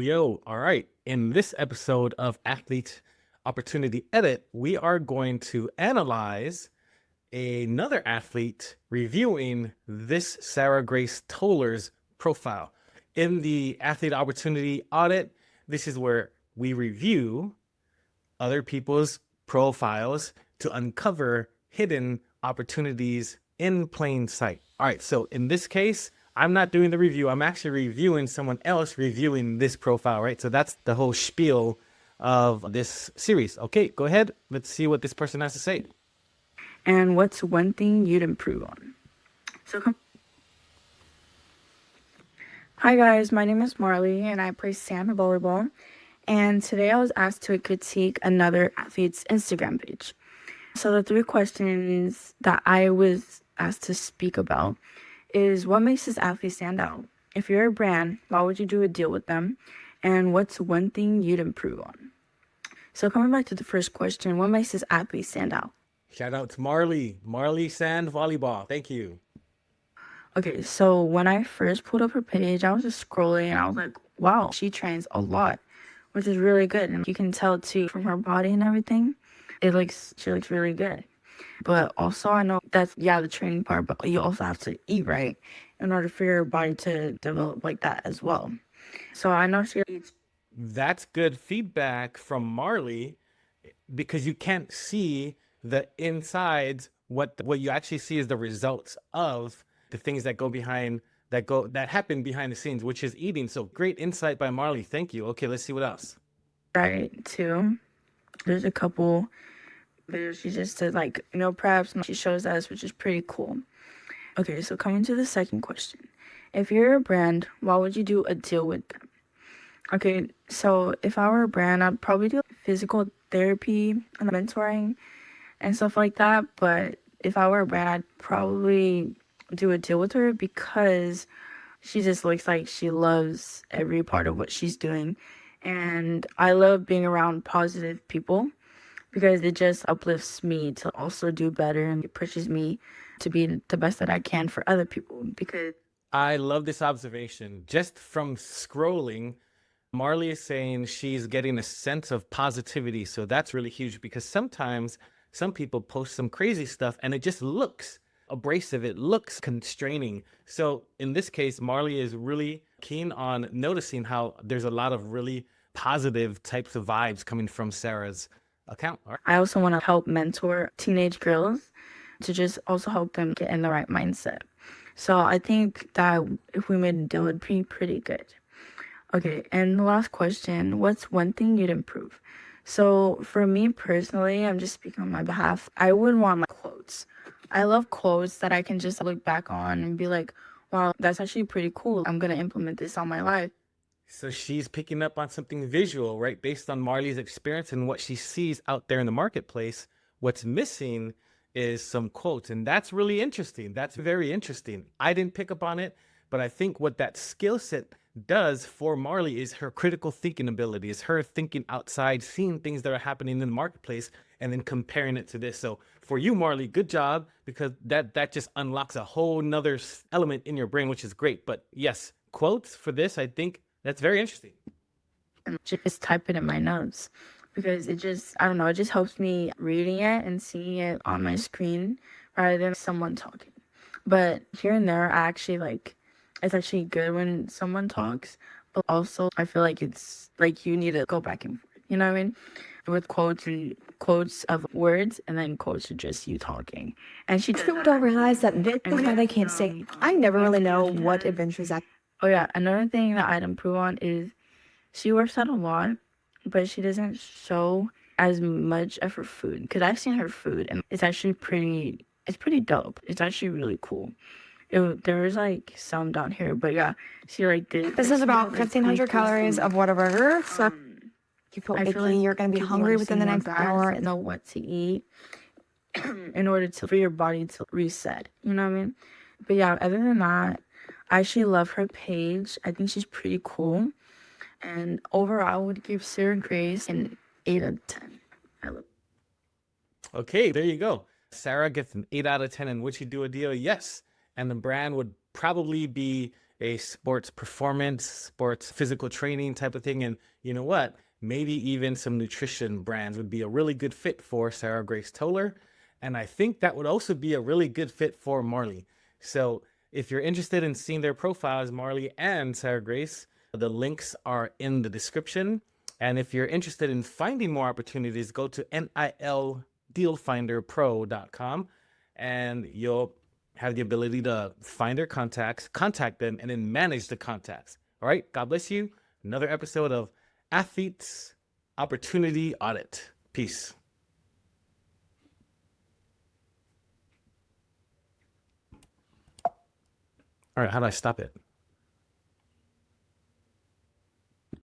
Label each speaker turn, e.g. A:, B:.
A: Yo, all right. In this episode of Athlete Opportunity Audit, we are going to analyze another athlete reviewing this Sarah Grace Toler's profile. In the Athlete Opportunity Audit, this is where we review other people's profiles to uncover hidden opportunities in plain sight. All right, so in this case, I'm not doing the review. I'm actually reviewing someone else reviewing this profile, right? So that's the whole spiel of this series. Okay, go ahead. Let's see what this person has to say.
B: And what's one thing you'd improve on? Hi guys, my name is Marlee and I play Sam in volleyball. And today I was asked to critique another athlete's Instagram page. So the 3 questions that I was asked to speak about is what makes this athlete stand out? If you're a brand, why would you do a deal with them? And what's one thing you'd improve on? So coming back to the first question, what makes this athlete stand out?
A: Shout out to Marlee Sand Volleyball. Thank you.
B: Okay, so when I first pulled up her page, I was just scrolling and I was like, wow, she trains a lot, which is really good. And you can tell too from her body and everything, she looks really good. But also I know that's, the training part, but you also have to eat right in order for your body to develop like that as well. So I know she eats.
A: That's good feedback from Marlee because you can't see the insides. What you actually see is the results of the things that that happen behind the scenes, which is eating. So great insight by Marlee. Thank you. Okay, let's see what else.
B: Right too. There's a couple videos she just did, perhaps she shows us, which is pretty cool. Okay, so coming to the second question. If you're a brand, why would you do a deal with them? Okay, so if I were a brand, I'd probably do physical therapy and mentoring and stuff like that. But if I were a brand, I'd probably do a deal with her because she just looks like she loves every part of what she's doing. And I love being around positive people because it just uplifts me to also do better and it pushes me to be the best that I can for other people. Because
A: I love this observation. Just from scrolling, Marlee is saying she's getting a sense of positivity. So that's really huge because sometimes some people post some crazy stuff and it just looks abrasive. It looks constraining. So in this case, Marlee is really keen on noticing how there's a lot of really positive types of vibes coming from Sarah's account. All right.
B: I also want to help mentor teenage girls to just also help them get in the right mindset. So I think that if we made a deal, it'd be pretty good. Okay, and the last question, what's one thing you'd improve? So for me personally, I'm just speaking on my behalf, I would want quotes. I love quotes that I can just look back on and be like, wow, that's actually pretty cool. I'm going to implement this on my life.
A: So she's picking up on something visual, right? Based on Marlee's experience and what she sees out there in the marketplace. What's missing is some quotes. And that's really interesting. That's very interesting. I didn't pick up on it, but I think what that skill set does for Marlee is her critical thinking ability, is her thinking outside, seeing things that are happening in the marketplace, and then comparing it to this. So for you, Marlee, good job, because that just unlocks a whole nother element in your brain, which is great. But yes, quotes for this, I think that's very interesting.
B: And just type it in my notes because it just, I don't know, it just helps me reading it and seeing it on my screen rather than someone talking. But here and there, I actually it's actually good when someone talks, but also I feel like it's like you need to go back and forth, you know what I mean? With quotes and quotes of words and then quotes of just you talking. And
C: People don't realize that this is why they can't say. I never really know what adventures that.
B: Oh yeah, another thing that I'd improve on is she works out a lot, but she doesn't show as much of her food. Because I've seen her food and it's actually pretty dope. It's actually really cool. There is some down here, but yeah, she did.
C: This is about 1,500 calories of Whataburger. So you feel icky, you're going to be hungry within the next hour.
B: Know what to eat in order for your body to reset. You know what I mean? But yeah, other than that, I actually love her page. I think she's pretty cool. And overall, I would give Sarah Grace an 8 out of 10.
A: Okay, there you go. Sarah gets an 8 out of 10. And would she do a deal? Yes. And the brand would probably be a sports performance, sports physical training type of thing. And you know what? Maybe even some nutrition brands would be a really good fit for Sarah Grace Toler. And I think that would also be a really good fit for Marlee. So if you're interested in seeing their profiles, Marlee and Sarah Grace, the links are in the description. And if you're interested in finding more opportunities, go to nildealfinderpro.com and you'll have the ability to find their contacts, contact them, and then manage the contacts. All right. God bless you. Another episode of Athlete Opportunity Audit. Peace. All right. How do I stop it?